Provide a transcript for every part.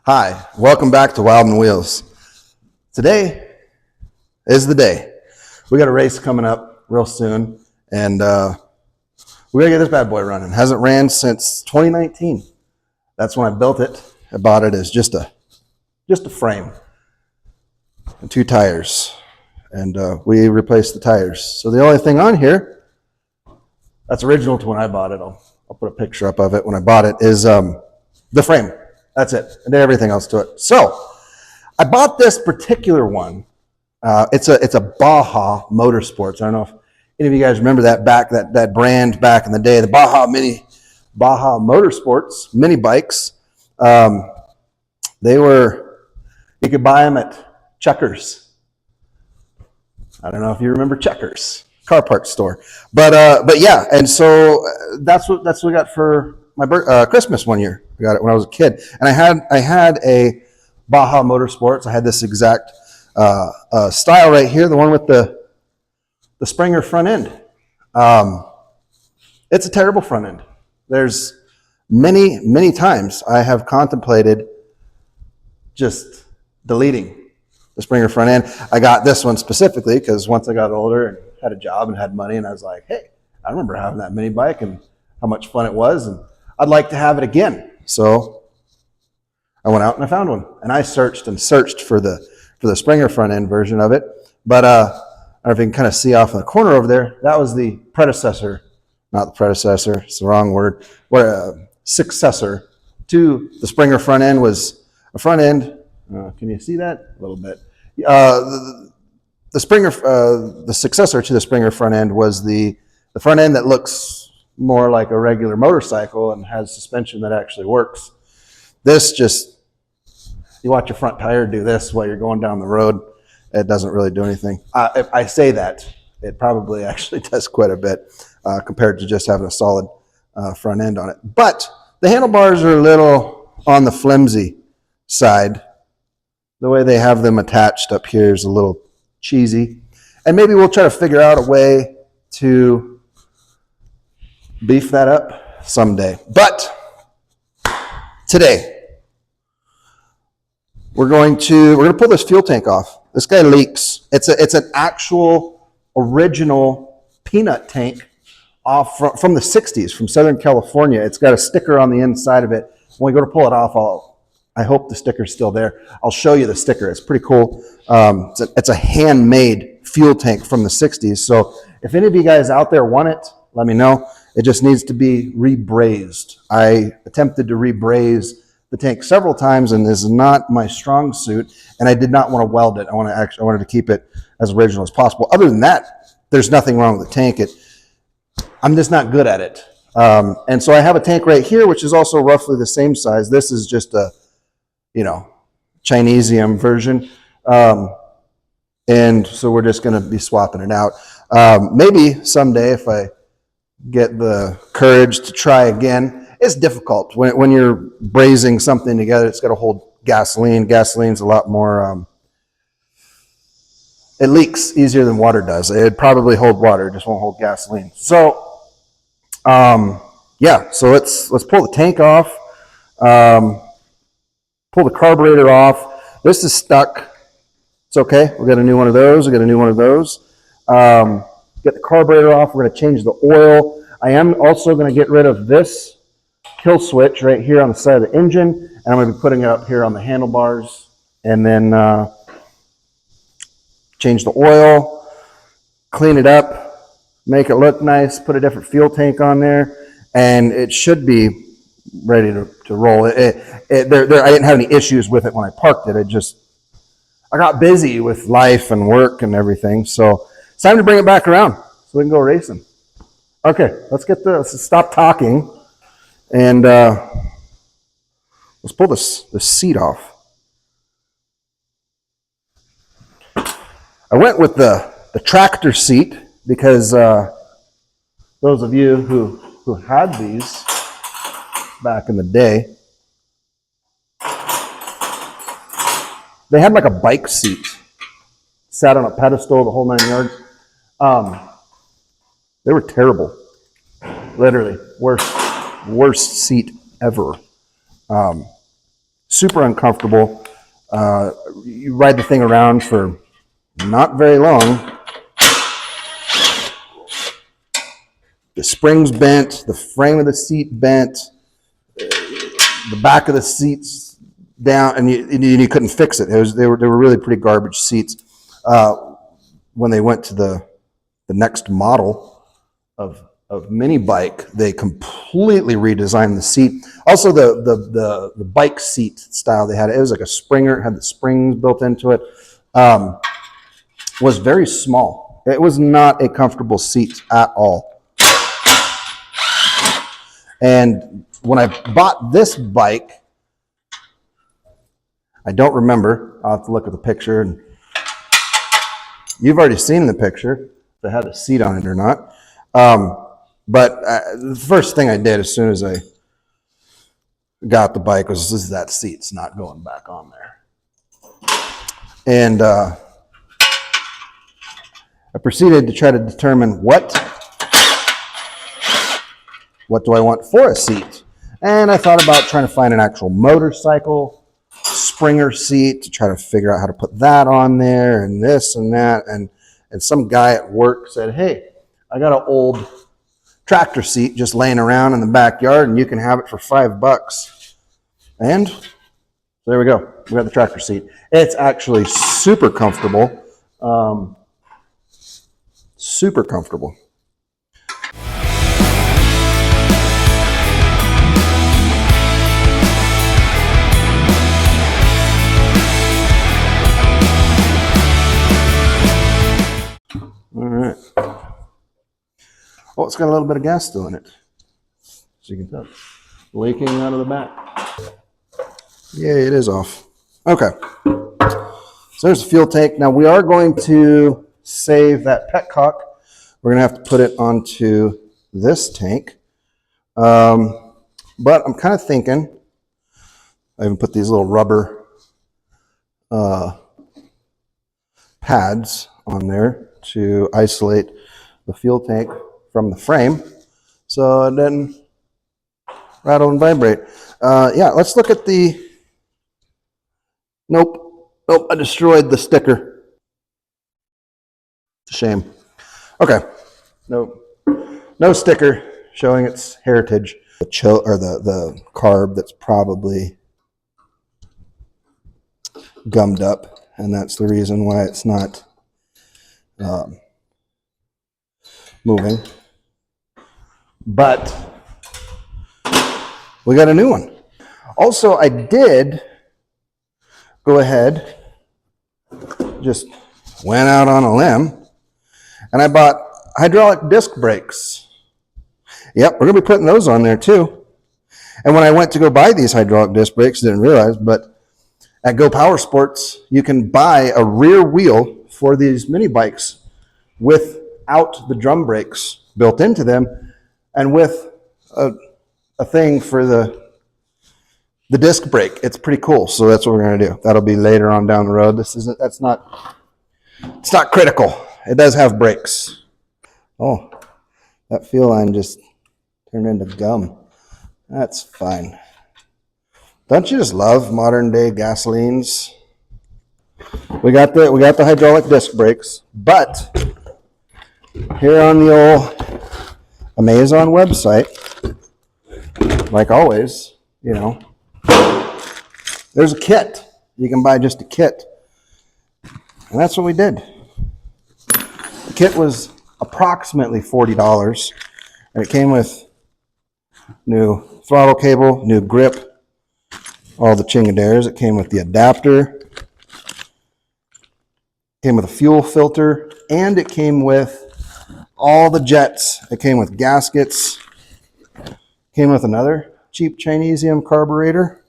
Hi, welcome back to Wild and Wheels. Today is the day. We got a race coming up real soon, and we gotta get this bad boy running. Hasn't ran since 2019. That's when I built it. I bought it as just a frame and 2 tires, and we replaced the tires. So the only thing on here that's original to when I bought it, I'll put a picture up of it when I bought it, is the frame. That's it. I did everything else to it. So I bought this particular one. It's a Baja Motorsports. I don't know if any of you guys remember that brand back in the day, the Baja Motorsports mini bikes. You could buy them at Checkers. I don't know if you remember Checkers, car parts store. But yeah, and so that's what we got for my Christmas one year. I got it when I was a kid, and I had a Baja Motorsports. I had this exact style right here, the one with the Springer front end. It's a terrible front end. There's many times I have contemplated just deleting the Springer front end. I got this one specifically because once I got older and had a job and had money, and I was like, hey, I remember having that mini bike and how much fun it was, and I'd like to have it again. So I went out and I found one, and I searched for the Springer front end version of it. But I don't know if you can kind of see off in the corner over there. That was the predecessor, not the predecessor. It's the wrong word. Successor to the Springer front end was a front end. Can you see that a little bit? The successor to the Springer front end was the front end that looks more like a regular motorcycle and has suspension that actually works. This just, you watch your front tire do this while you're going down the road. It doesn't really do anything. If I say that, it probably actually does quite a bit compared to just having a solid front end on it. But the handlebars are a little on the flimsy side. The way they have them attached up here is a little cheesy. And maybe we'll try to figure out a way to beef that up someday. But today, we're going to pull this fuel tank off. This guy leaks. It's an actual original peanut tank off from the 60s from Southern California. It's got a sticker on the inside of it. When we go to pull it off, I hope the sticker's still there. I'll show you the sticker. It's pretty cool. It's a handmade fuel tank from the 60s. So if any of you guys out there want it, let me know. It just needs to be rebrazed. I attempted to rebraze the tank several times, and this is not my strong suit, and I did not want to weld it. I wanted to keep it as original as possible. Other than that, there's nothing wrong with the tank. I'm just not good at it. And so I have a tank right here, which is also roughly the same size. This is just a, Chinesium version. And so we're just going to be swapping it out. Maybe someday if I get the courage to try again. It's difficult when you're brazing something together. It's got to hold gasoline. Gasoline's a lot more, it leaks easier than water does. It'd probably hold water, it just won't hold gasoline. So, yeah, so let's pull the tank off, pull the carburetor off. This is stuck. It's okay. We got a new one of those. Get the carburetor off. We're going to change the oil. I am also going to get rid of this kill switch right here on the side of the engine, and I'm going to be putting it up here on the handlebars, and then change the oil, clean it up, make it look nice, put a different fuel tank on there, and it should be ready to roll. I didn't have any issues with it when I parked it. I got busy with life and work and everything, so it's time to bring it back around so we can go racing. Okay, let's stop talking and let's pull this seat off. I went with the tractor seat because those of you who had these back in the day, they had like a bike seat. Sat on a pedestal, the whole 9 yards. They were terrible. Literally, worst seat ever. super uncomfortable. You ride the thing around for not very long. The spring's bent, the frame of the seat bent, the back of the seats down, and you couldn't fix it. They were really pretty garbage seats. When they went to the next model of Minibike, they completely redesigned the seat. Also, the bike seat style they had, it was like a Springer, it had the springs built into it, was very small. It was not a comfortable seat at all. And when I bought this bike, I don't remember. I'll have to look at the picture. And you've already seen the picture, if it had a seat on it or not. But the first thing I did as soon as I got the bike was that seat's not going back on there. And I proceeded to try to determine what do I want for a seat. And I thought about trying to find an actual motorcycle Springer seat to try to figure out how to put that on there and this and that. And some guy at work said, hey, I got an old tractor seat just laying around in the backyard and you can have it for $5. And there we go. We got the tractor seat. It's actually super comfortable. Super comfortable. All right. Oh, it's got a little bit of gas still in it. As you can tell. Leaking out of the back. Yeah, it is off. Okay. So there's the fuel tank. Now we are going to save that petcock. We're going to have to put it onto this tank. But I'm kind of thinking, I even put these little rubber pads on there to isolate the fuel tank from the frame so it doesn't rattle and vibrate. Yeah, let's look at the... Nope, I destroyed the sticker. It's a shame. Okay, no sticker showing its heritage. The carb that's probably gummed up, and that's the reason why it's not moving. But we got a new one. Also, I did go ahead, just went out on a limb, and I bought hydraulic disc brakes. Yep, we're going to be putting those on there too. And when I went to go buy these hydraulic disc brakes, I didn't realize, but at Go Power Sports, you can buy a rear wheel for these mini bikes without the drum brakes built into them, and with a thing for the disc brake. It's pretty cool. So that's what we're going to do. That'll be later on down the road. It's not critical. It does have brakes. Oh, that fuel line just turned into gum. That's fine. Don't you just love modern day gasolines? We got the hydraulic disc brakes, but here on the old Amazon website, like always, you know, there's a kit. You can buy just a kit. And that's what we did. The kit was approximately $40, and it came with new throttle cable, new grip, all the chingadairs. It came with the adapter, came with a fuel filter, and it came with all the jets. It came with gaskets, came with another cheap Chinesium carburetor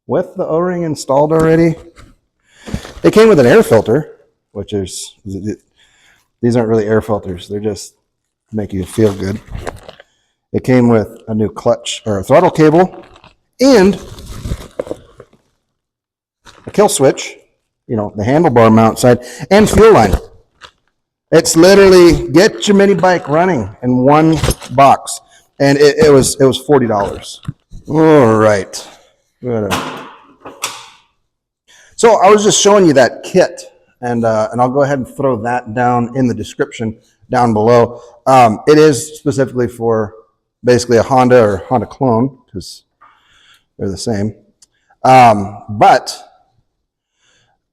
with the O-ring installed already. It came with an air filter, which is, these aren't really air filters. They're just to make you feel good. It came with a new clutch or a throttle cable and a kill switch, you know, the handlebar mount side, and fuel line. It's literally get your mini bike running in one box, and it was $40. All right, we gotta So I was just showing you that kit, and I'll go ahead and throw that down in the description down below. It is specifically for basically a Honda or Honda clone, because they're the same. But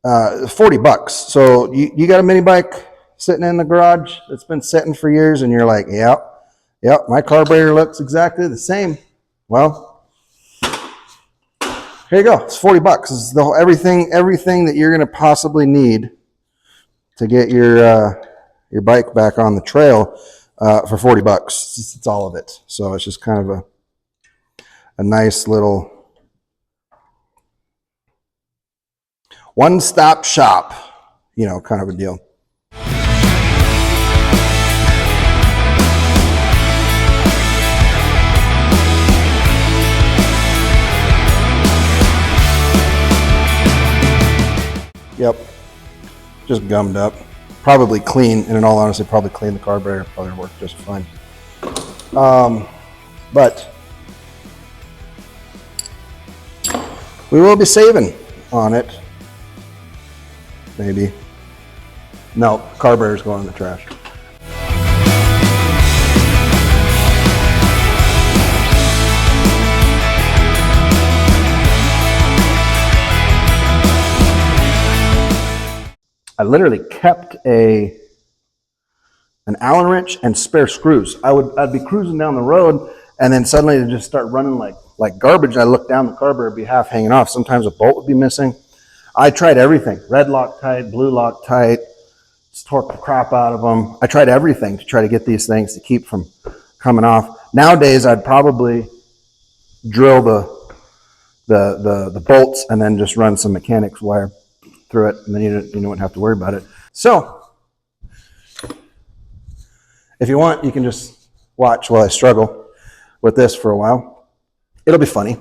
$40. So you got a mini bike sitting in the garage that's been sitting for years, and you're like, yep, my carburetor looks exactly the same. Well, here you go. It's $40. This is everything that you're going to possibly need to get your bike back on the trail for $40. It's all of it. So it's just kind of a nice little one-stop shop, kind of a deal. Yep, just gummed up. Probably clean, and in all honesty, probably clean the carburetor. Probably worked just fine. But we will be saving on it. Maybe. No, carburetor's going in the trash. I literally kept an Allen wrench and spare screws. I'd be cruising down the road, and then suddenly it'd just start running like garbage. I look down, the carburetor would be half hanging off. Sometimes a bolt would be missing. I tried everything: red Loctite, blue Loctite, just torqued the crap out of them. I tried everything to try to get these things to keep from coming off. Nowadays, I'd probably drill the bolts and then just run some mechanics wire through it, and then you wouldn't have to worry about it. So if you want, you can just watch while I struggle with this for a while. It'll be funny.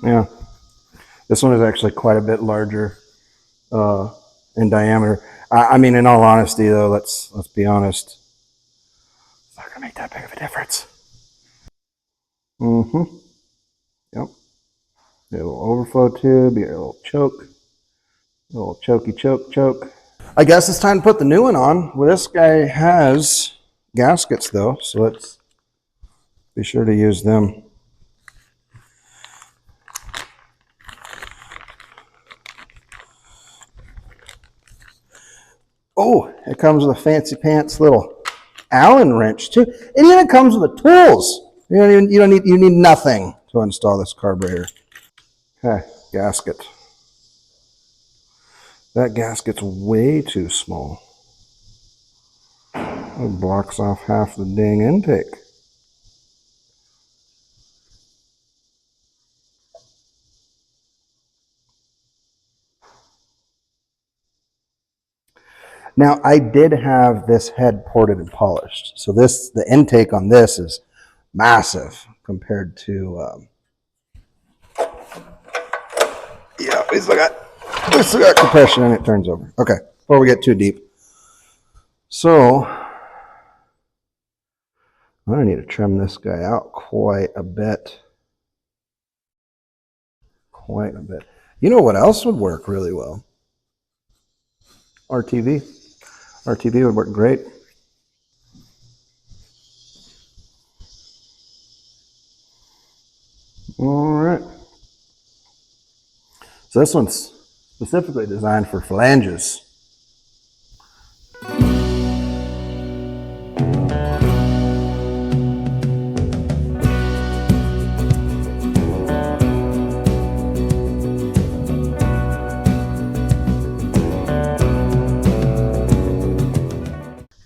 Yeah, this one is actually quite a bit larger in diameter. I mean, in all honesty, though, let's be honest, it's not gonna make that big of a difference. Yep. A little overflow tube, your little choke, a little chokey choke. I guess it's time to put the new one on. Well, this guy has gaskets though, so let's be sure to use them. Oh, it comes with a fancy pants little Allen wrench too. It even comes with the tools. You need nothing to install this carburetor. Okay, gasket. That gasket's way too small. It blocks off half the dang intake. Now, I did have this head ported and polished. So the intake on this is massive compared to, yeah, we still got compression and it turns over. Okay, before we get too deep. So, I need to trim this guy out quite a bit. You know what else would work really well? RTV. RTV would work great. All right. So this one's specifically designed for flanges.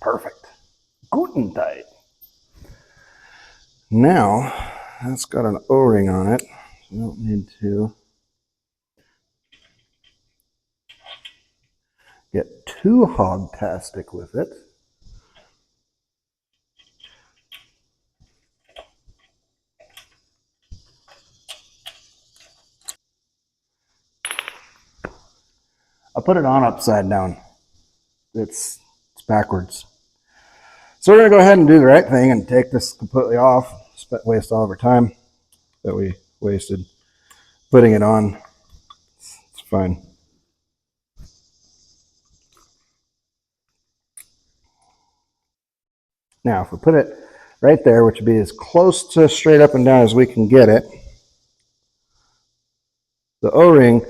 Perfect. Guten tight. Now, that's got an O-ring on it, You don't need to get too hogtastic with it. I put it on upside down. It's backwards. So we're going to go ahead and do the right thing and take this completely off. Waste all of our time that we wasted putting it on. It's fine. Now, if we put it right there, which would be as close to straight up and down as we can get it, the O-ring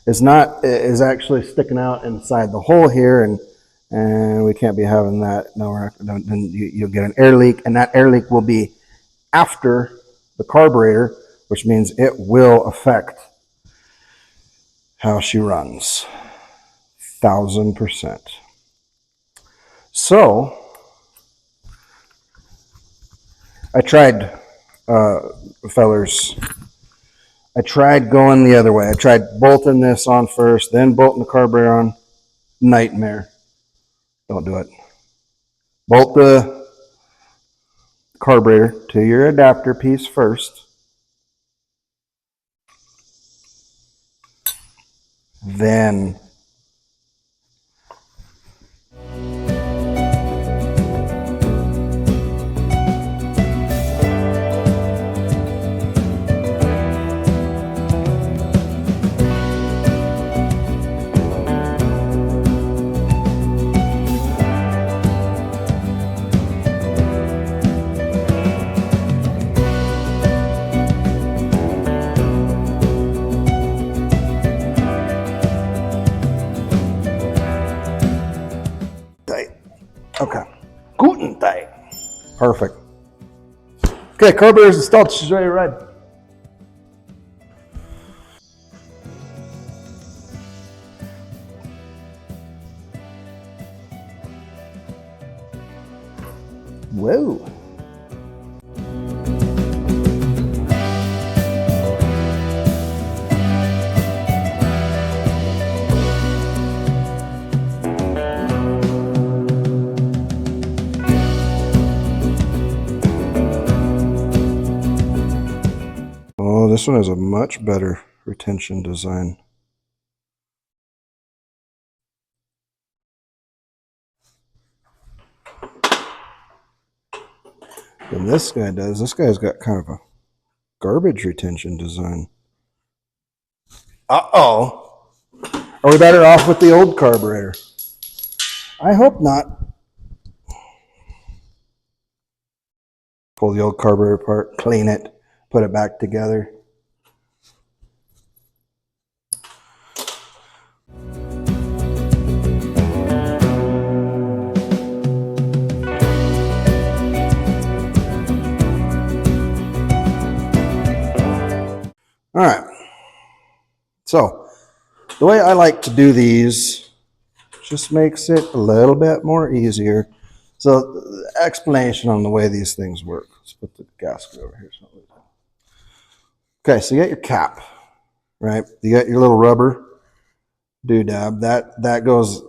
is actually sticking out inside the hole here, and we can't be having that. No, then you'll get an air leak, and that air leak will be after the carburetor, which means it will affect how she runs. 1000%. So I tried, fellers. I tried going the other way. I tried bolting this on first, then bolting the carburetor on. Nightmare. Don't do it. Bolt the carburetor to your adapter piece first. Then okay. Guten tight. Perfect. Okay, carburetor is installed. She's ready to ride. Whoa. Oh, this one has a much better retention design. than this guy does. This guy's got kind of a garbage retention design. Uh-oh. Are we better off with the old carburetor? I hope not. Pull the old carburetor apart, clean it, put it back together. All right. So the way I like to do these just makes it a little bit more easier. So the explanation on the way these things work. Let's put the gasket over here. Okay, so you got your cap, right? You got your little rubber doodad. That goes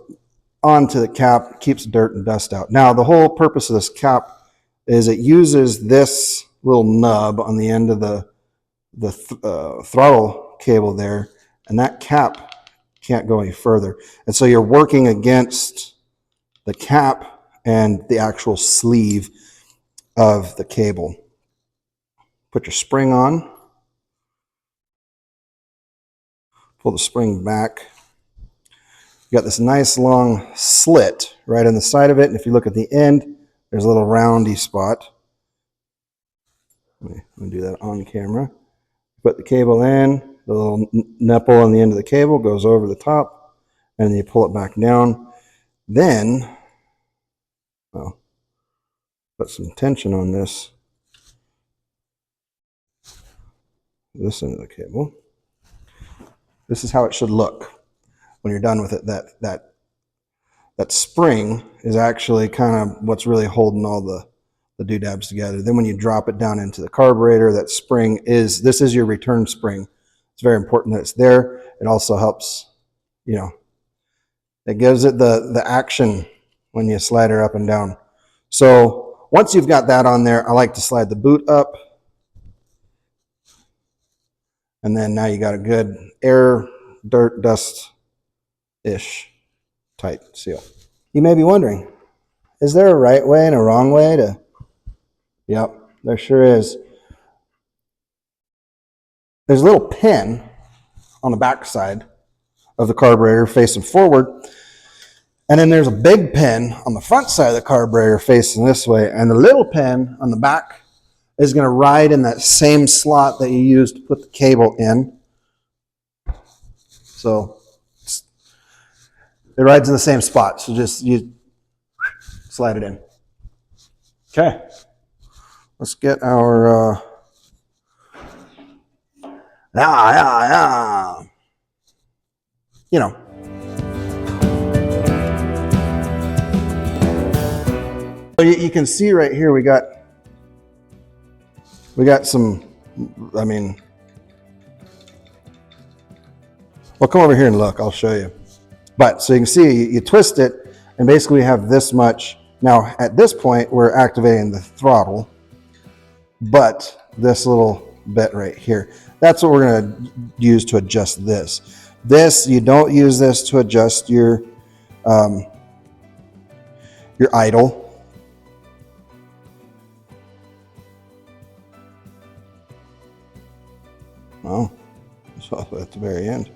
onto the cap, keeps dirt and dust out. Now, the whole purpose of this cap is it uses this little nub on the end of the throttle cable there, and that cap can't go any further. And so you're working against the cap and the actual sleeve of the cable. Put your spring on. Pull the spring back. You got this nice long slit right on the side of it, and if you look at the end, there's a little roundy spot. Let me do that on camera. Put the cable in, the little nipple on the end of the cable goes over the top, and then you pull it back down. Then, well, put some tension on this end of the cable. This is how it should look when you're done with it. That spring is actually kind of what's really holding all the the doodads together. Then when you drop it down into the carburetor, that spring this is your return spring. It's very important that it's there. It also helps, you know, it gives it the action when you slide her up and down. So once you've got that on there, I like to slide the boot up. And then now you got a good air, dirt, dust-ish tight seal. You may be wondering, is there a right way and a wrong way to... Yep, there sure is. There's a little pin on the back side of the carburetor facing forward. And then there's a big pin on the front side of the carburetor facing this way. And the little pin on the back is going to ride in that same slot that you used to put the cable in. So it rides in the same spot. So just you slide it in. Okay. Let's get our you know. So you can see right here we got some, I mean, well, come over here and look, I'll show you. But so you can see you twist it and basically we have this much. Now at this point we're activating the throttle, but this little bit right here, that's what we're going to use to adjust this. You don't use this to adjust your idle. Oh, so at the very end.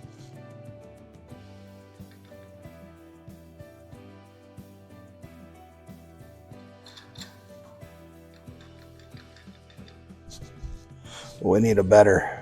We need a better.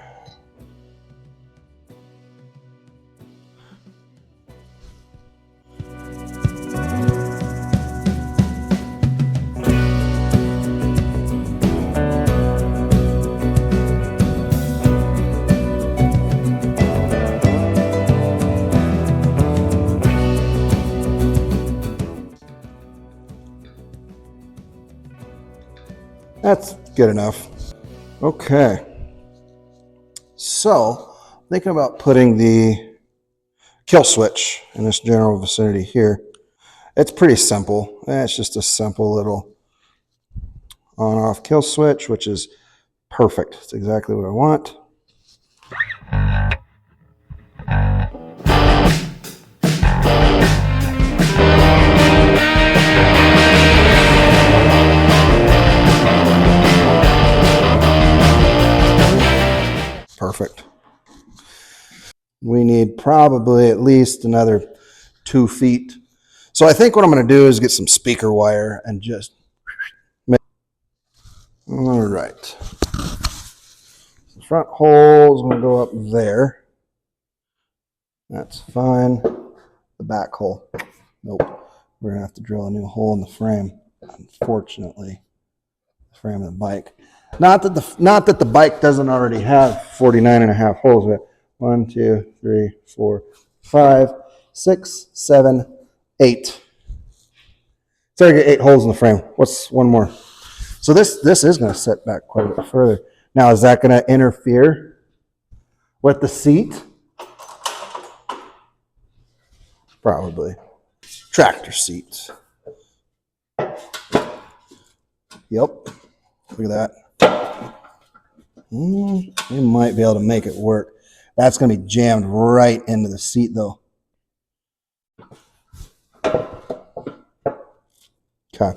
That's good enough. Okay. So, thinking about putting the kill switch in this general vicinity here. It's pretty simple. It's just a simple little on-off kill switch, which is perfect. It's exactly what I want. Perfect. We need probably at least another 2 feet. So I think what I'm going to do is get some speaker wire and just make... All right. The front hole is going to go up there. That's fine. The back hole. Nope. We're going to have to drill a new hole in the frame. Unfortunately, the frame of the bike. Not that the bike doesn't already have 49.5 holes, but 1, 2, 3, 4, 5, 6, 7, 8. So I get 8 holes in the frame. What's one more? So this is going to set back quite a bit further. Now, is that going to interfere with the seat? Probably. Tractor seats. Yep. Look at that. You might be able to make it work. That's going to be jammed right into the seat, though. Okay.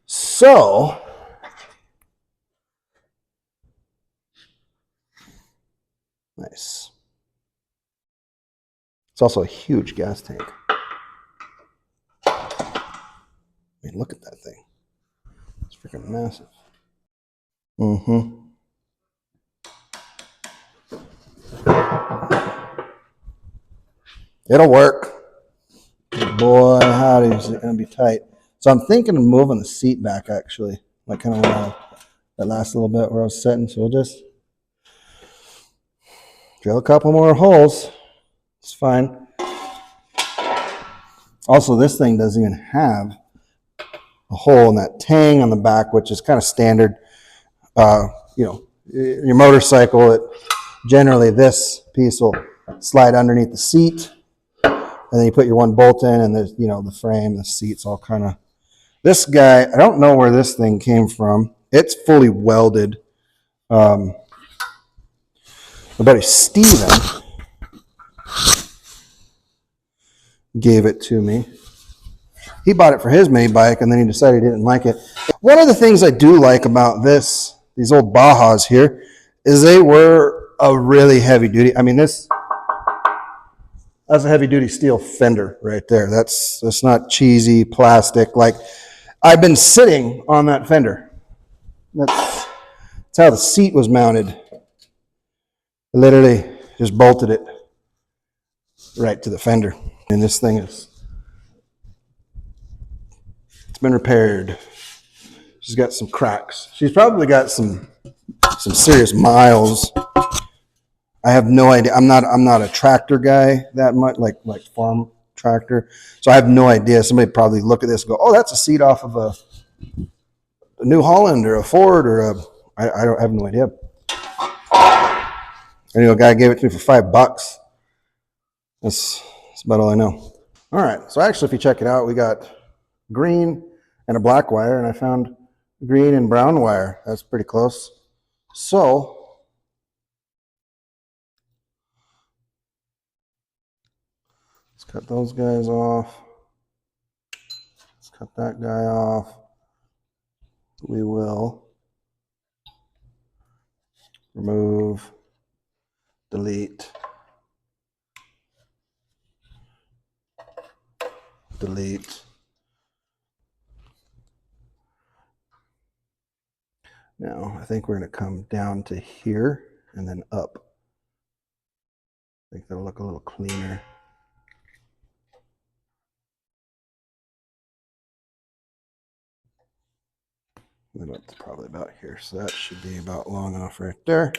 So, nice. It's also a huge gas tank. I mean, look at that thing. It's freaking massive. Mm-hmm. It'll work. Boy, howdy, is it going to be tight. So I'm thinking of moving the seat back, actually. Like kind of around that last little bit where I was sitting. So we'll just drill a couple more holes. It's fine. Also, this thing doesn't even have a hole in that tang on the back, which is kind of standard. You know, your motorcycle, generally this piece will slide underneath the seat, and then you put your one bolt in, and there's, you know, the frame, the seats all kind of. This guy, I don't know where this thing came from. It's fully welded. My buddy Steven gave it to me. He bought it for his mini bike, and then he decided he didn't like it. One of the things I do like about these old Bajas here, is they were a really heavy duty. I mean, that's a heavy duty steel fender right there. That's not cheesy plastic. Like, I've been sitting on that fender. That's how the seat was mounted. I literally just bolted it right to the fender. And this thing it's been repaired. She's got some cracks. She's probably got some serious miles. I have no idea. I'm not a tractor guy that much, like farm tractor. So I have no idea. Somebody probably look at this and go, "Oh, that's a seat off of a New Holland or a Ford or a." I have no idea. Anyway, a guy gave it to me for $5. That's about all I know. All right. So actually, if you check it out, we got green and a black wire, and I found green and brown wire. That's pretty close. So let's cut those guys off. Let's cut that guy off. We will remove, delete, delete. Now, I think we're going to come down to here and then up. I think that'll look a little cleaner. And then it's probably about here, so that should be about long enough right there.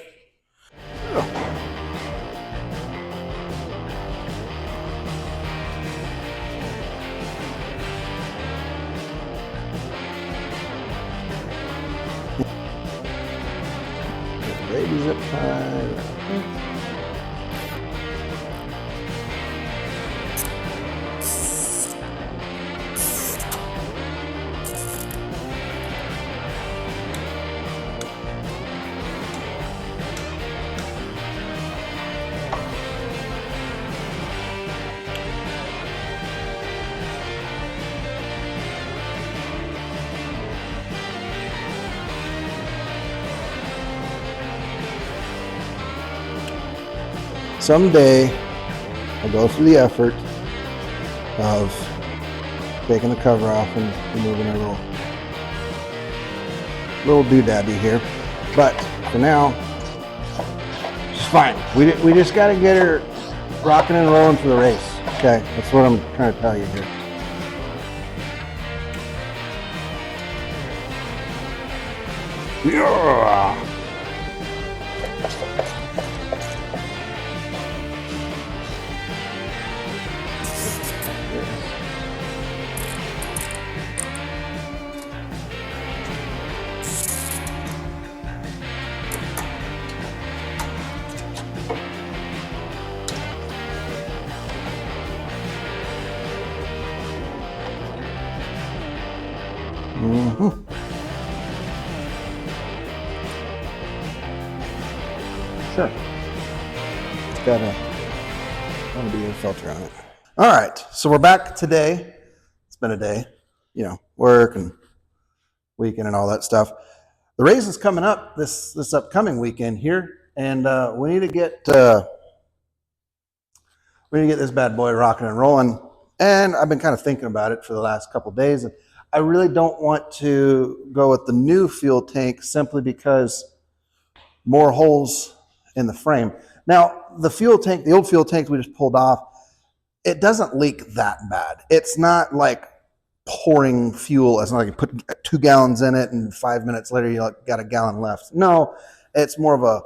Baby zip tie. Someday, I'll go through the effort of taking the cover off and removing our little doodaddy here. But for now, it's fine. We just got to get her rocking and rolling for the race. Okay, that's what I'm trying to tell you here. Yeah. Mm-hmm. Sure. It's got a be a filter on it. All right, so we're back today. It's been a day, you know, work and weekend and all that stuff. The race is coming up this upcoming weekend here, and we need to get this bad boy rocking and rolling. And I've been kind of thinking about it for the last couple of days, and I really don't want to go with the new fuel tank simply because more holes in the frame. Now, the fuel tank, the old fuel tank we just pulled off, it doesn't leak that bad. It's not like pouring fuel. It's not like you put 2 gallons in it and 5 minutes later you got a gallon left. No, it's more of a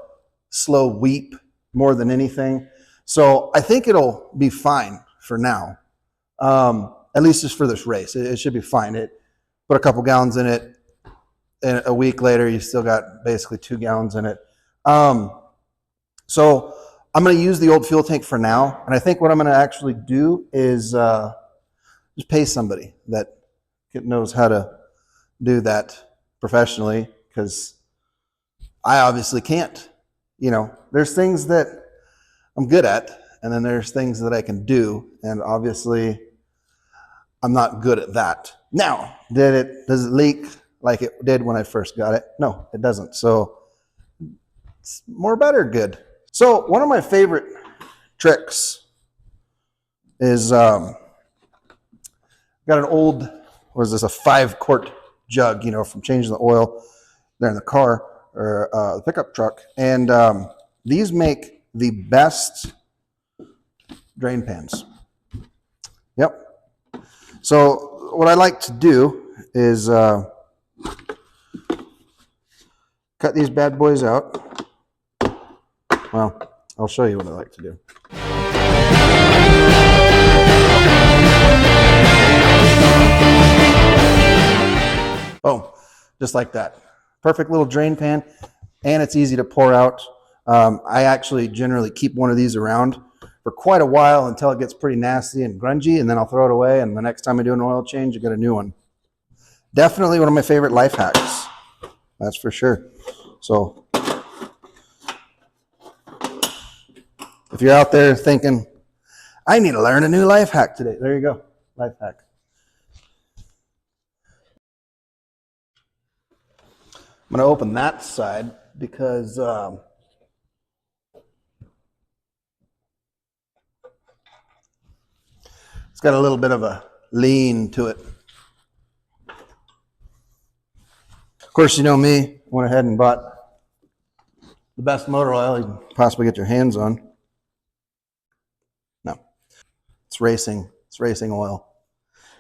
slow weep more than anything. So I think it'll be fine for now. At least just for this race. It should be fine. put a couple gallons in it, and a week later you still got basically 2 gallons in it. So I'm going to use the old fuel tank for now, and I think what I'm going to actually do is just pay somebody that knows how to do that professionally, because I obviously can't. You know, there's things that I'm good at, and then there's things that I can do, and obviously I'm not good at that. Now, does it leak like it did when I first got it? No, it doesn't. So it's more better good. So one of my favorite tricks is got an old, what is this, a 5-quart jug, you know, from changing the oil there in the car or the pickup truck. And these make the best drain pans. Yep. So what I like to do is cut these bad boys out. Well, I'll show you what I like to do. Boom, just like that. Perfect little drain pan, and it's easy to pour out. I actually generally keep one of these around for quite a while until it gets pretty nasty and grungy, and then I'll throw it away, and the next time I do an oil change, I get a new one. Definitely one of my favorite life hacks, that's for sure. So if you're out there thinking, I need to learn a new life hack today, there you go, life hack. I'm going to open that side because it's got a little bit of a lean to it. Of course, you know me, went ahead and bought the best motor oil you can possibly get your hands on. No, it's racing oil.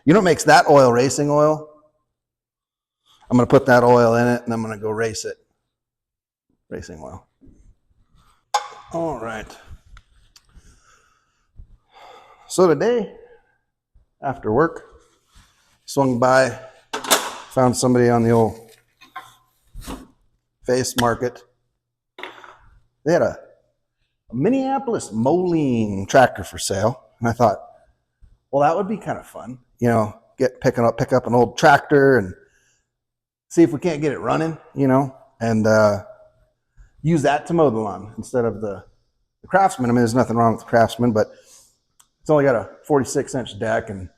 You know what makes that oil racing oil? I'm going to put that oil in it and I'm going to go race it. Racing oil. All right. So today, after work, swung by, found somebody on the old Face Market. They had a Minneapolis Moline tractor for sale. And I thought, well, that would be kind of fun. You know, pick up an old tractor and see if we can't get it running, you know, and use that to mow the lawn instead of the Craftsman. I mean, there's nothing wrong with the Craftsman, but it's only got a 46-inch deck, and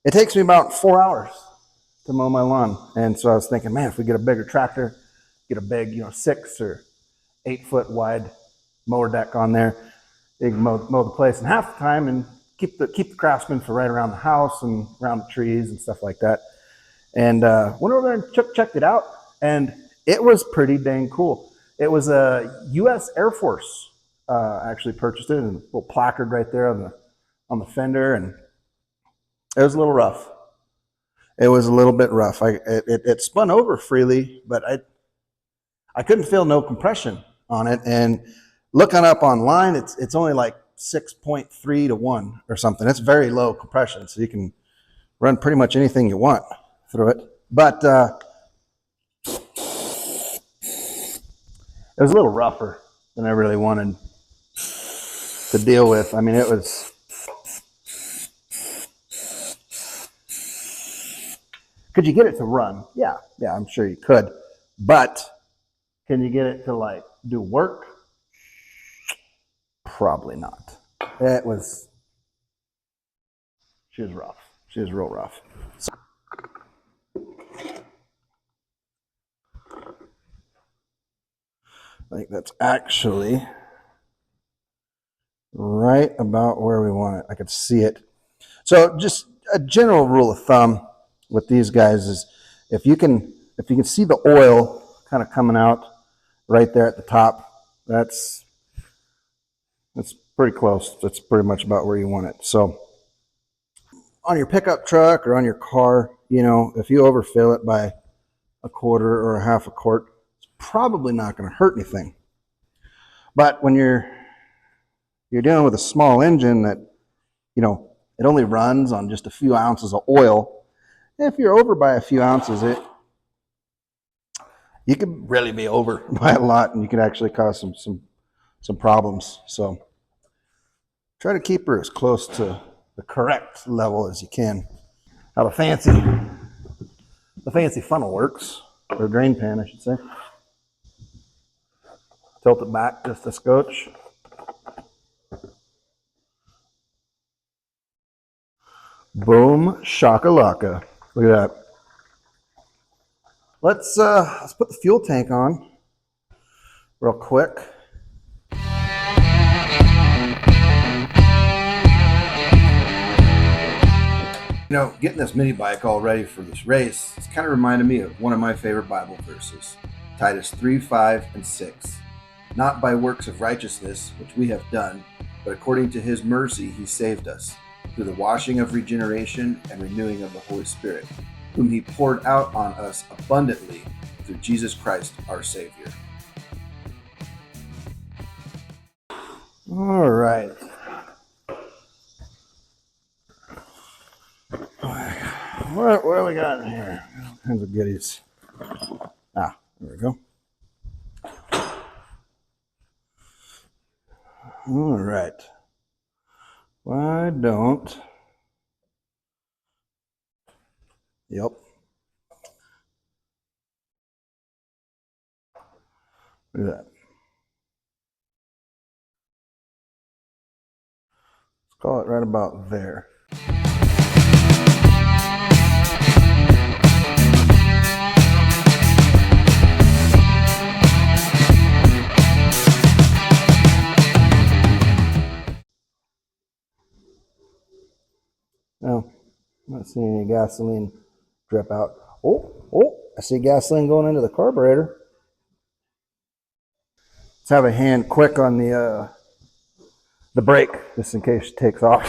it takes me about 4 hours to mow my lawn. And so I was thinking, man, if we get a bigger tractor, get a big, you know, 6 or 8 foot wide mower deck on there, you can mow the place in half the time and keep the Craftsman for right around the house and around the trees and stuff like that. And went over there and checked it out, and it was pretty dang cool. It was a U.S. Air Force actually purchased it, and a little placard right there on the fender, and it was a little rough. It was a little bit rough. It spun over freely, but I couldn't feel no compression on it. And looking up online, it's only like 6.3 to 1 or something. It's very low compression, so you can run pretty much anything you want through it. But it was a little rougher than I really wanted to deal with. I mean, it was, could you get it to run? Yeah, I'm sure you could. But can you get it to like do work? Probably not. She was rough. She was real rough. So, I think that's actually right about where we want it. I could see it. So just a general rule of thumb with these guys is if you can see the oil kind of coming out right there at the top, that's pretty close. That's pretty much about where you want it. So on your pickup truck or on your car, you know, if you overfill it by a quarter or a half a quart, it's probably not going to hurt anything. But when you're dealing with a small engine that, you know, it only runs on just a few ounces of oil, if you're over by a few ounces, you could really be over by a lot, and you can actually cause some problems. So try to keep her as close to the correct level as you can. How the fancy funnel works, or drain pan, I should say. Tilt it back just a scotch. Boom shakalaka. Look at that. Let's put the fuel tank on real quick. You know, getting this mini bike all ready for this race, it's kind of reminded me of one of my favorite Bible verses, Titus 3, 5, and 6. Not by works of righteousness, which we have done, but according to his mercy he saved us, through the washing of regeneration and renewing of the Holy Spirit, whom he poured out on us abundantly through Jesus Christ our Savior. All right. What do we got in here? All kinds of goodies. There we go. All right. Why don't... Yep. Look at that. Let's call it right about there. No, I'm not seeing any gasoline drip out. Oh, I see gasoline going into the carburetor. Let's have a hand quick on the brake, just in case it takes off.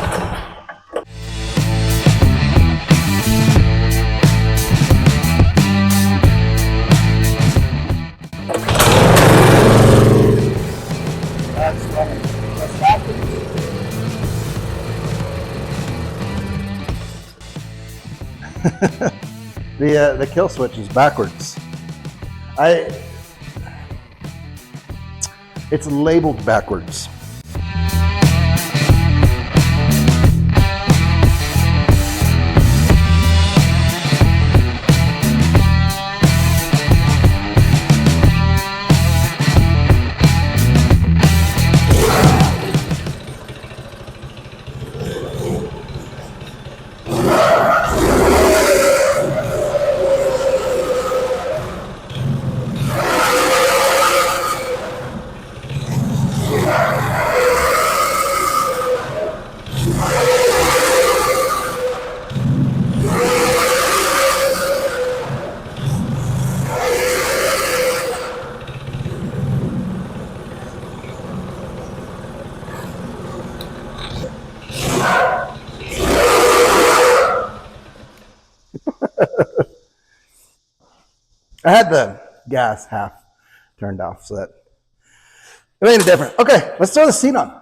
That's funny. What's happening? The kill switch is backwards. It's labeled backwards. I had the gas half turned off, so that it made a difference. Okay, let's throw the seat on.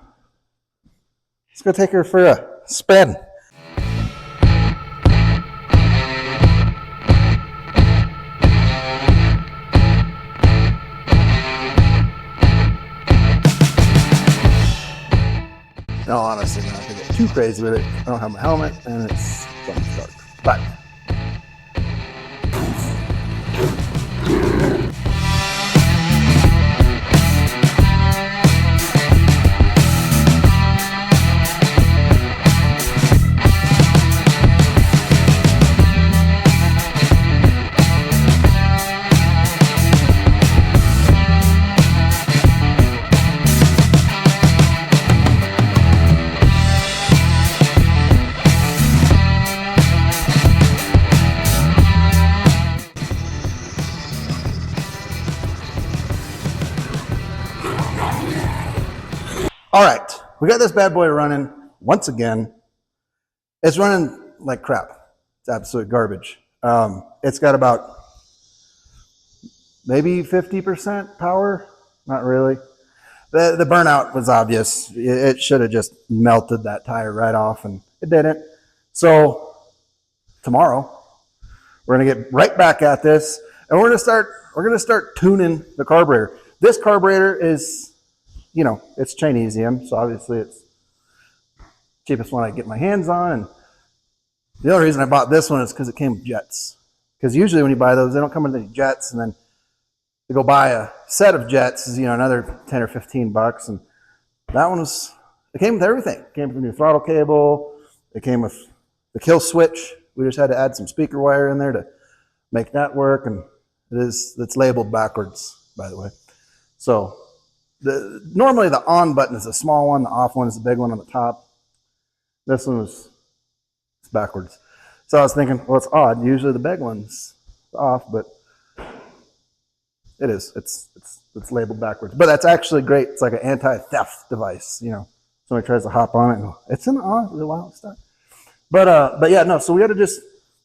Let's go take her for a spin. No, honestly, I'm not gonna get too crazy with it. I don't have my helmet, and it's something dark. But all right, we got this bad boy running once again. It's running like crap. It's absolute garbage. It's got about maybe 50% power. Not really. The burnout was obvious. It should have just melted that tire right off, and it didn't. So tomorrow, We're gonna get right back at this, and we're gonna start tuning the carburetor. This carburetor is, you know, it's Chinesium, so obviously it's cheapest one I get my hands on. And the only reason I bought this one is because it came with jets. Because usually when you buy those, they don't come with any jets, and then to go buy a set of jets is, you know, another 10 or 15 bucks. And that one was, it came with everything. It came with a new throttle cable. It came with the kill switch. We just had to add some speaker wire in there to make that work. And it's labeled backwards, by the way. So normally the on button is a small one. The off one is the big one on the top. This one was backwards. So I was thinking, well, it's odd. Usually the big one's off, but it is. It's labeled backwards. But that's actually great. It's like an anti-theft device. You know, somebody tries to hop on it and go, it's in the on, the wild stuff. But yeah, no. So we got to just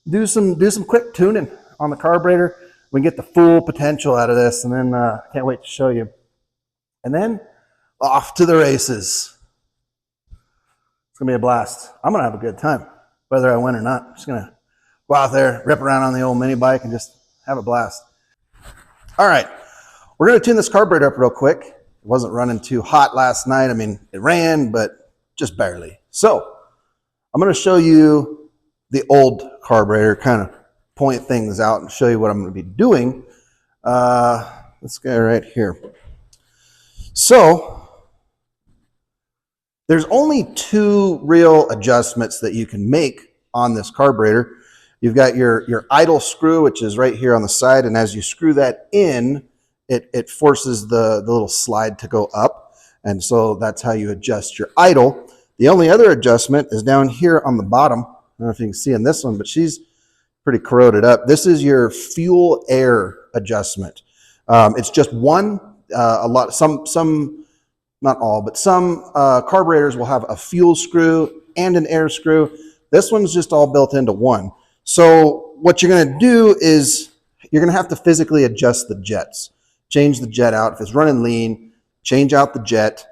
do some quick tuning on the carburetor. We can get the full potential out of this, and then can't wait to show you. And then off to the races. It's gonna be a blast. I'm gonna have a good time, whether I win or not. I'm just gonna go out there, rip around on the old mini bike, and just have a blast. All right, we're gonna tune this carburetor up real quick. It wasn't running too hot last night. I mean, it ran, but just barely. So I'm gonna show you the old carburetor, kind of point things out and show you what I'm gonna be doing. This guy right here. So there's only two real adjustments that you can make on this carburetor. You've got your idle screw, which is right here on the side, and as you screw that in, it forces the little slide to go up, and so that's how you adjust your idle. The only other adjustment is down here on the bottom. I don't know if you can see in this one, but she's pretty corroded up. This is your fuel air adjustment. It's just one. Some, not all, but some carburetors will have a fuel screw and an air screw. This one's just all built into one. So what you're gonna do is you're gonna have to physically adjust the jets. Change the jet out. If it's running lean, change out the jet.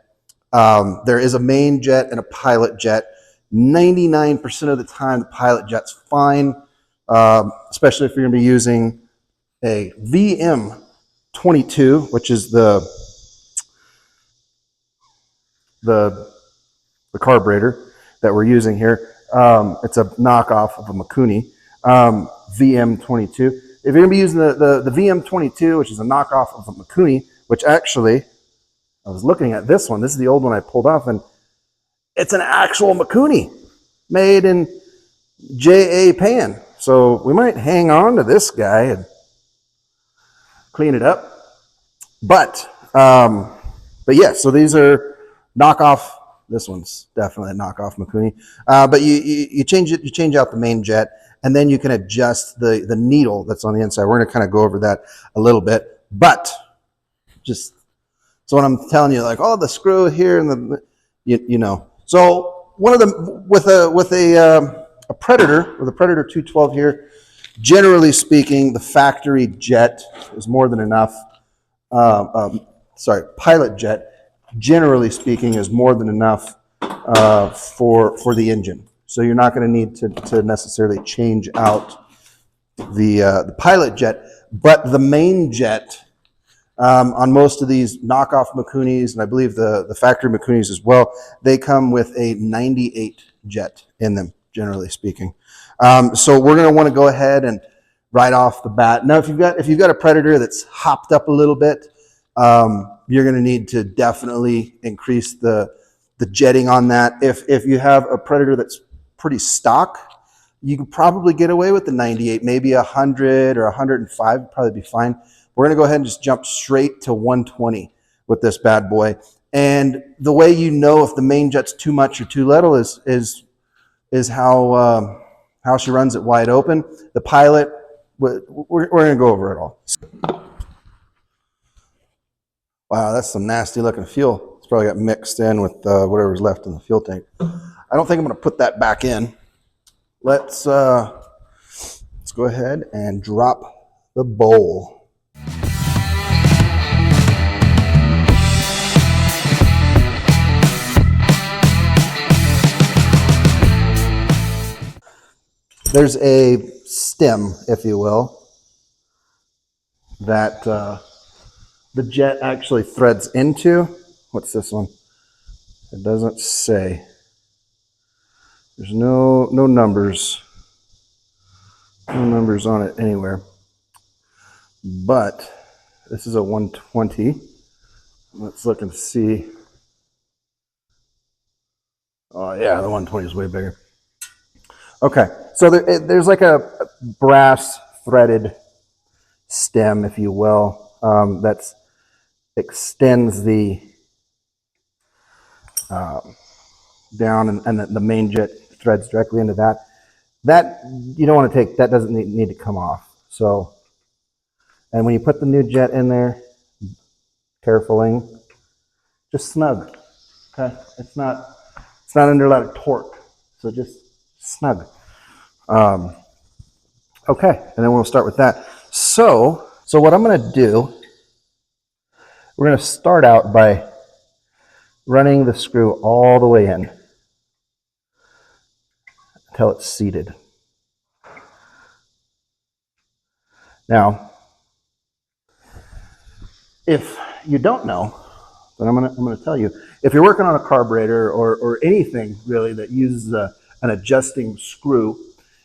There is a main jet and a pilot jet. 99% of the time, the pilot jet's fine, especially if you're gonna be using a VM22, which is the carburetor that we're using here. It's a knockoff of a Mikuni VM22. If you're going to be using the VM22, which is a knockoff of a Mikuni, which actually, I was looking at this one. This is the old one I pulled off, and it's an actual Mikuni made in Japan. So we might hang on to this guy and clean it up. But yeah, so these are knockoff. This one's definitely a knockoff Mikuni. But you change out the main jet, and then you can adjust the needle that's on the inside. We're going to kind of go over that a little bit. But just so when I'm telling you, like, oh, the screw here and the, you know. So one of them with a Predator, with a Predator 212 here, generally speaking, the factory jet is more than enough. Pilot jet, generally speaking, is more than enough for the engine. So you're not going to need to necessarily change out the pilot jet, but the main jet on most of these knockoff Mikunis, and I believe the factory Mikunis as well, they come with a 98 jet in them, generally speaking. So we're going to want to go ahead and right off the bat. Now, if you've got a Predator that's hopped up a little bit, you're going to need to definitely increase the jetting on that. If you have a Predator that's pretty stock, you can probably get away with the 98, maybe 100 or 105 would probably be fine. We're going to go ahead and just jump straight to 120 with this bad boy. And the way you know if the main jet's too much or too little is how she runs it wide open. The pilot, we're going to go over it all. Wow, that's some nasty looking fuel. It's probably got mixed in with whatever's left in the fuel tank. I don't think I'm going to put that back in. Let's go ahead and drop the bowl. There's a stem, if you will, that the jet actually threads into. What's this one? It doesn't say. There's no numbers. No numbers on it anywhere. But this is a 120. Let's look and see. Oh yeah, the 120 is way bigger. Okay, so there's like a brass threaded stem, if you will, that extends the down, and the main jet threads directly into that. That you don't want to take. That doesn't need to come off. So, and when you put the new jet in there, carefully, just snug. Okay, it's not under a lot of torque, so just snug. Okay, and then we'll start with that. So what I'm going to do, we're going to start out by running the screw all the way in until it's seated. Now, if you don't know, then I'm going to tell you. If you're working on a carburetor or anything really that uses an adjusting screw,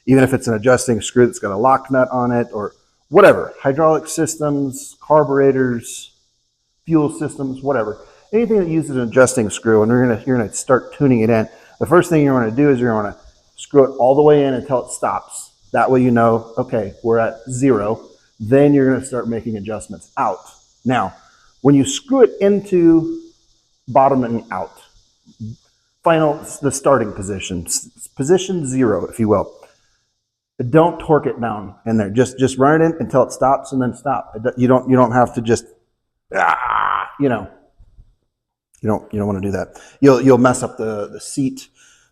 even if it's an adjusting screw that's got a lock nut on it or whatever, hydraulic systems, carburetors, fuel systems, whatever, anything that uses an adjusting screw, and you're gonna start tuning it in. The first thing you want to do is you're going to screw it all the way in until it stops. That way you know, okay, we're at 0. Then you're going to start making adjustments out. Now, when you screw it into bottoming out, the starting position, position 0, if you will. Don't torque it down in there. Just run it in until it stops, and then stop. You don't have to just you don't want to do that. You'll mess up the seat,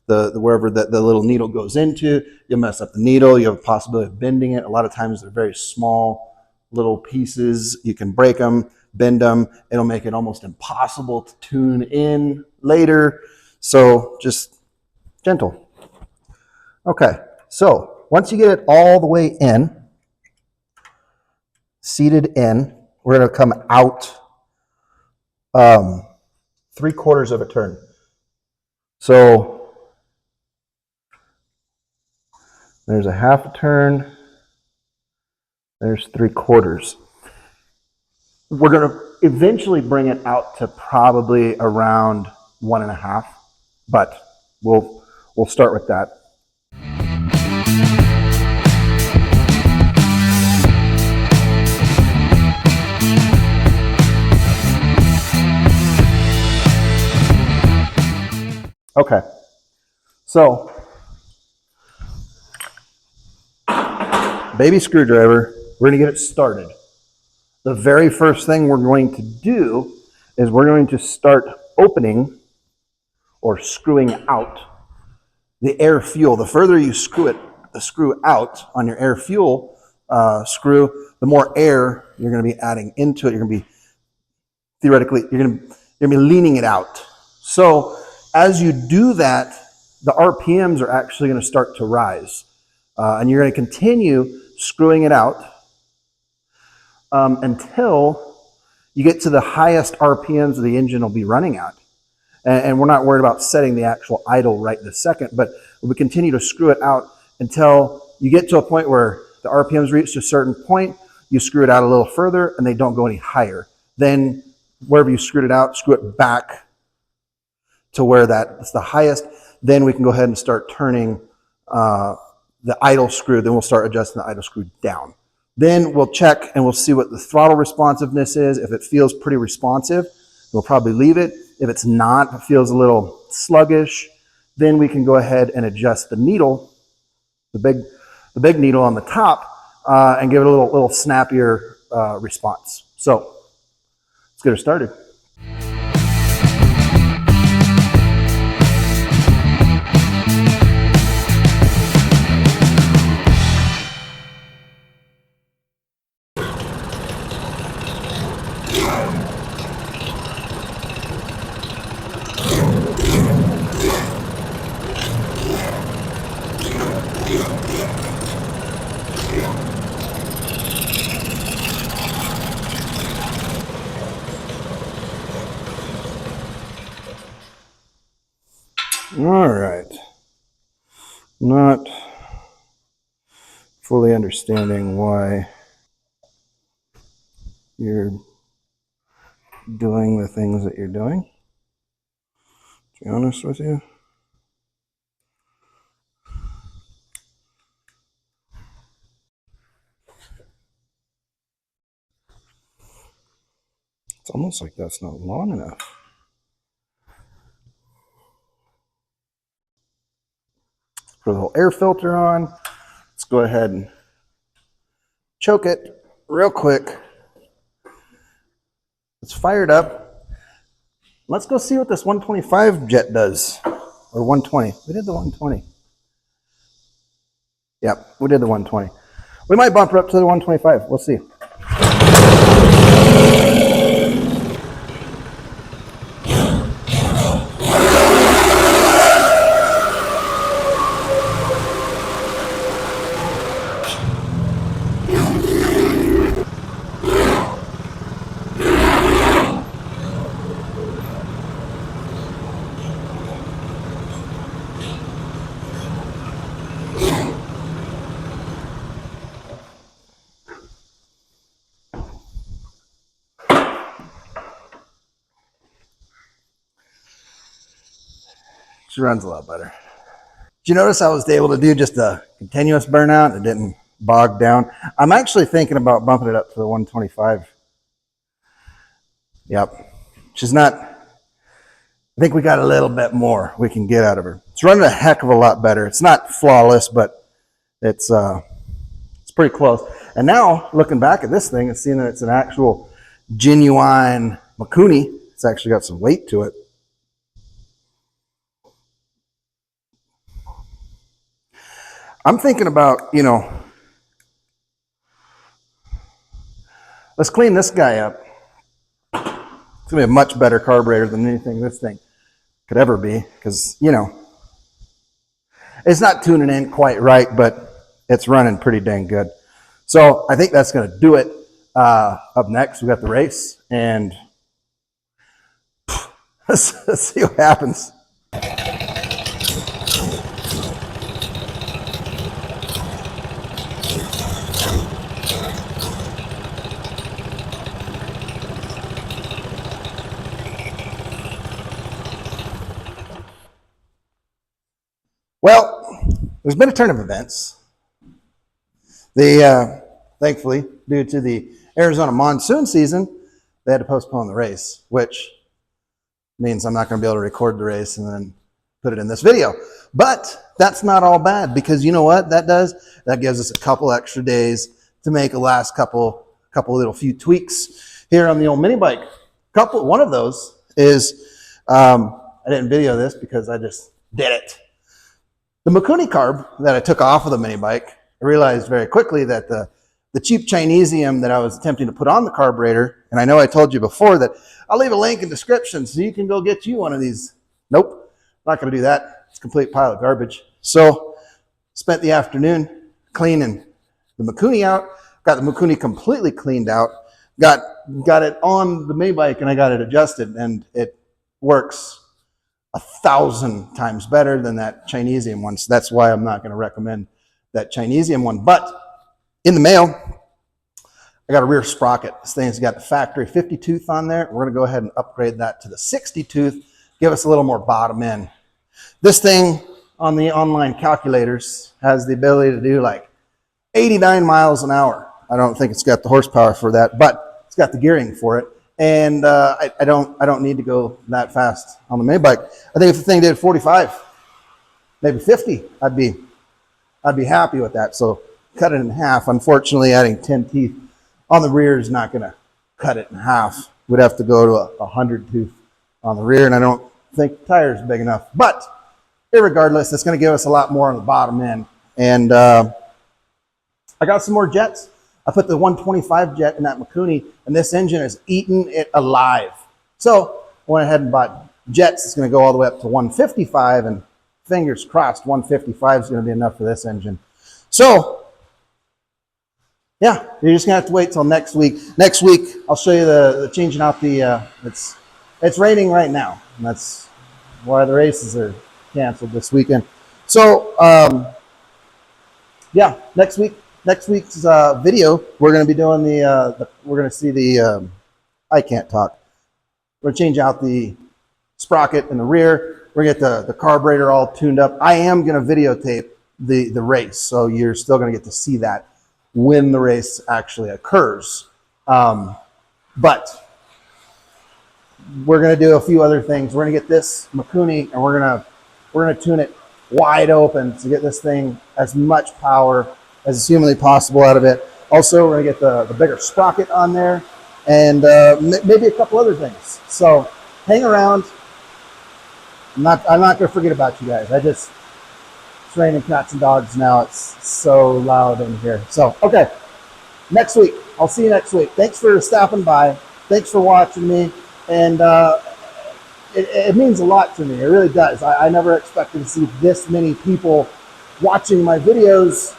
the wherever the little needle goes into. You'll mess up the needle. You have a possibility of bending it. A lot of times they're very small little pieces. You can break them, bend them. It'll make it almost impossible to tune in later. So just gentle. Okay, so once you get it all the way in, seated in, we're going to come out 3/4 of a turn. So there's a half a turn, there's 3/4. We're going to eventually bring it out to probably around 1.5, but we'll start with that. Okay, so baby screwdriver, we're going to get it started. The very first thing we're going to do is we're going to start opening or screwing out the air fuel. The further you screw out on your air fuel screw, the more air you're going to be adding into it. You're going to be theoretically, you're going to be leaning it out. So as you do that, the RPMs are actually going to start to rise. And you're going to continue screwing it out until you get to the highest RPMs the engine will be running at. And we're not worried about setting the actual idle right this second, but we continue to screw it out until you get to a point where the RPMs reach a certain point, you screw it out a little further, and they don't go any higher. Then wherever you screwed it out, screw it back to where that's the highest. Then we can go ahead and start turning the idle screw. Then we'll start adjusting the idle screw down. Then we'll check and we'll see what the throttle responsiveness is. If it feels pretty responsive, we'll probably leave it. If it's not, if it feels a little sluggish, then we can go ahead and adjust the needle, the big needle on the top, and give it a little snappier response. So let's get her started. All right. Not fully understanding why you're doing the things that you're doing, to be honest with you. It's almost like that's not long enough. Put a little air filter on. Let's go ahead and choke it real quick. It's fired up. Let's go see what this 125 jet does, or 120. We did the 120. Yep, we did the 120. We might bump her up to the 125. We'll see. She runs a lot better. Did you notice I was able to do just a continuous burnout? It didn't bog down. I'm actually thinking about bumping it up to the 125. Yep. She's not, I think we got a little bit more we can get out of her. It's running a heck of a lot better. It's not flawless, but it's pretty close. And now, looking back at this thing and seeing that it's an actual genuine Mikuni, it's actually got some weight to it. I'm thinking about, let's clean this guy up. It's going to be a much better carburetor than anything this thing could ever be, because, it's not tuning in quite right, but it's running pretty dang good. So I think that's going to do it. Up next, we got the race, and let's see what happens. Well, there's been a turn of events. Thankfully, due to the Arizona monsoon season, they had to postpone the race, which means I'm not going to be able to record the race and then put it in this video. But that's not all bad, because you know what that does? That gives us a couple extra days to make a last couple little few tweaks here on the old mini bike. One of those is, I didn't video this because I just did it. The Mikuni carb that I took off of the mini bike, I realized very quickly that the cheap Chinesium that I was attempting to put on the carburetor, and I know I told you before that I'll leave a link in the description so you can go get you one of these. Nope, not going to do that. It's a complete pile of garbage. So spent the afternoon cleaning the Mikuni out, got the Mikuni completely cleaned out, got it on the mini bike, and I got it adjusted, and it works 1,000 times better than that Chinesium one. So that's why I'm not going to recommend that Chinesium one. But in the mail, I got a rear sprocket. This thing's got the factory 50 tooth on there. We're going to go ahead and upgrade that to the 60 tooth, give us a little more bottom end. This thing on the online calculators has the ability to do like 89 miles an hour. I don't think it's got the horsepower for that, but it's got the gearing for it. And I don't need to go that fast on the mini bike. I think if the thing did 45, maybe 50, I'd be happy with that. So cut it in half. Unfortunately, adding 10 teeth on the rear is not going to cut it in half. We'd have to go to a 100 tooth on the rear, and I don't think the tire is big enough. But irregardless, it's going to give us a lot more on the bottom end. And I got some more jets. I put the 125 jet in that Mikuni, and this engine is eating it alive. So I went ahead and bought jets. It's going to go all the way up to 155, and fingers crossed 155 is going to be enough for this engine. So yeah, you're just going to have to wait till next week. Next week, I'll show you the changing out the, it's raining right now, and that's why the races are canceled this weekend. So yeah, next week's video, we're going to be doing we're going to see the I can't talk. We're going to change out the sprocket in the rear. We're going to get the carburetor all tuned up. I am going to videotape the race, so you're still going to get to see that when the race actually occurs. But we're going to do a few other things. We're going to get this Mikuni, and we're going to tune it wide open to get this thing as much power as is humanly possible out of it. Also, we're going to get the bigger sprocket on there, and maybe a couple other things. So hang around. I'm not going to forget about you guys. It's raining cats and dogs now. It's so loud in here. So, okay, next week. I'll see you next week. Thanks for stopping by. Thanks for watching me. And it means a lot to me. It really does. I never expected to see this many people watching my videos.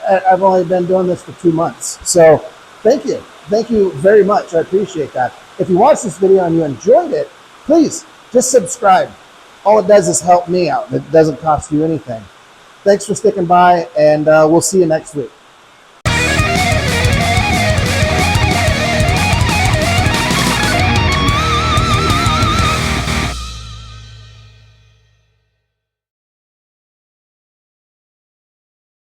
I've only been doing this for 2 months. So thank you. Thank you very much. I appreciate that. If you watched this video and you enjoyed it, please just subscribe. All it does is help me out. It doesn't cost you anything. Thanks for sticking by, and we'll see you next week.